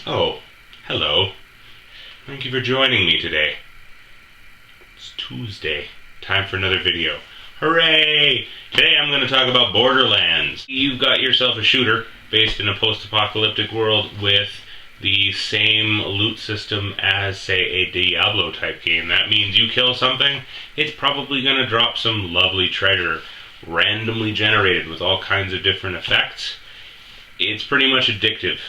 Oh, hello. Thank you for joining me today. It's Tuesday. Time for another video. Hooray! Today I'm going to talk about Borderlands. You've got yourself a shooter based in a post-apocalyptic world with the same loot system as, say, a Diablo type game. That means you kill something, it's probably going to drop some lovely treasure, randomly generated with all kinds of different effects. It's pretty much addictive,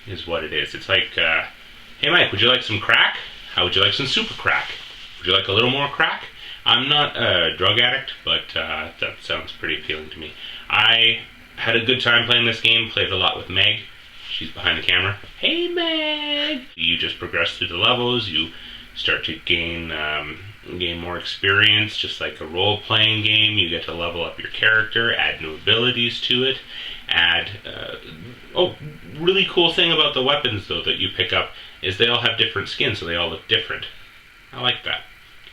is what it is. It's like, hey Mike, would you like some crack? How would you like some super crack? Would you like a little more crack? I'm not a drug addict, but that sounds pretty appealing to me. I had a good time playing this game, played a lot with Meg. She's behind the camera. Hey Meg! You just progress through the levels, you start to gain more experience, just like a role-playing game. You get to level up your character, add new abilities to it, really cool thing about the weapons though that you pick up is they all have different skins, so they all look different. I like that.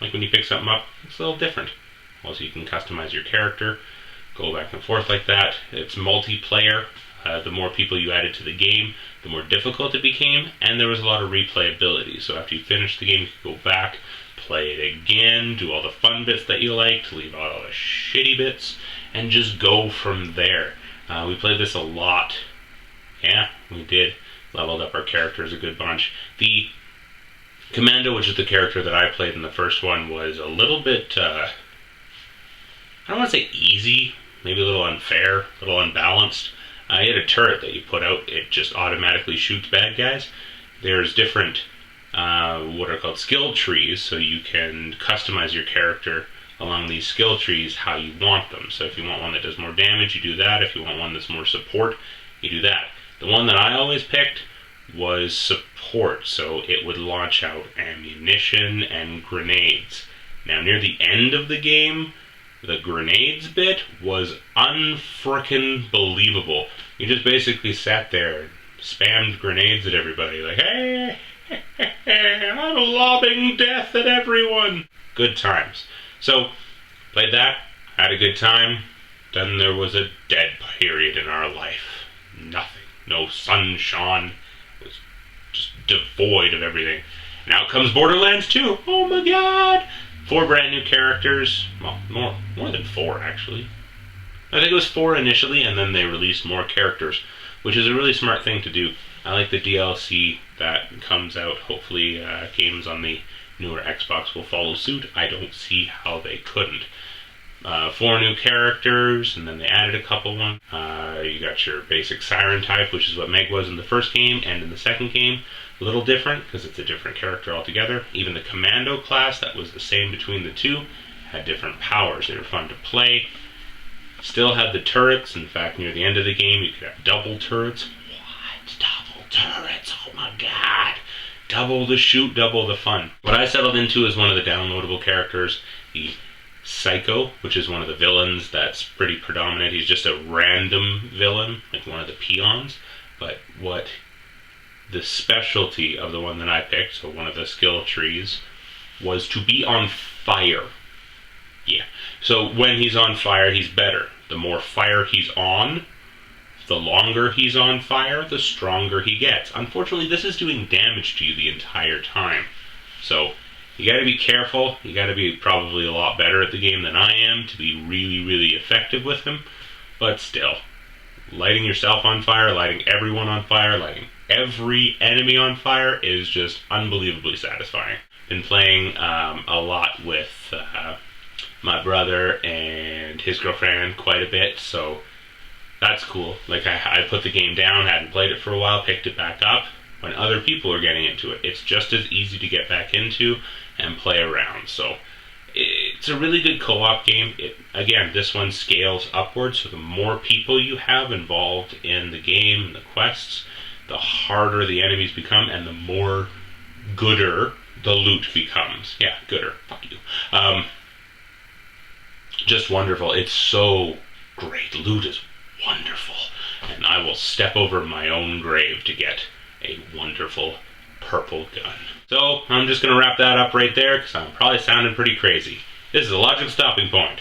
Like when you pick something up, it's a little different. Also, you can customize your character, go back and forth like that. It's multiplayer. The more people you added to the game, the more difficult it became, and there was a lot of replayability. So after you finish the game, you can go back, play it again, do all the fun bits that you liked, leave out all the shitty bits, and just go from there. We played this a lot. Yeah, we did. Leveled up our characters a good bunch. The Commando, which is the character that I played in the first one, was a little bit, I don't want to say easy, maybe a little unfair, a little unbalanced. He had a turret that you put out, it just automatically shoots bad guys. There's different, what are called skill trees, so you can customize your character along these skill trees how you want them. So if you want one that does more damage, you do that. If you want one that's more support, you do that. The one that I always picked was support, so it would launch out ammunition and grenades. Now near the end of the game, the grenades bit was unfrickin' believable. You just basically sat there and spammed grenades at everybody, like, hey, I'm lobbing death at everyone. Good times. So, played that, had a good time. Then there was a dead period in our life. Nothing. No sun shone. It was just devoid of everything. Now comes Borderlands 2. Oh my god! 4 brand new characters. Well, more than 4 actually. I think it was 4 initially, and then they released more characters, which is a really smart thing to do. I like the DLC that comes out. Hopefully games on the newer Xbox will follow suit. I don't see how they couldn't. 4 new characters, and then they added a couple ones. You got your basic Siren type, which is what Meg was in the first game and in the second game. A little different, because it's a different character altogether. Even the Commando class, that was the same between the two, had different powers. They were fun to play. Still had the turrets. In fact, near the end of the game, you could have double turrets. What? Double turrets? Oh my god! Double the shoot, double the fun. What I settled into is one of the downloadable characters, the Psycho, which is one of the villains that's pretty predominant. He's just a random villain, like one of the peons. But what the specialty of the one that I picked, so one of the skill trees, was to be on fire. Yeah. So when he's on fire, he's better. The more fire he's on, the longer he's on fire, the stronger he gets. Unfortunately, this is doing damage to you the entire time. So you gotta be careful. You gotta be probably a lot better at the game than I am to be really, really effective with him. But still, lighting yourself on fire, lighting everyone on fire, lighting every enemy on fire is just unbelievably satisfying. Been playing a lot with my brother and his girlfriend quite a bit, so that's cool. Like I put the game down, hadn't played it for a while, picked it back up when other people are getting into it. It's just as easy to get back into and play around. So it's a really good co-op game. Again, this one scales upwards, so the more people you have involved in the game, the quests, the harder the enemies become, and the more gooder the loot becomes. Yeah, gooder. Fuck you. Just wonderful. It's so great. Loot is wonderful. And I will step over my own grave to get a wonderful purple gun. So, I'm just going to wrap that up right there, because I'm probably sounding pretty crazy. This is a logical stopping point.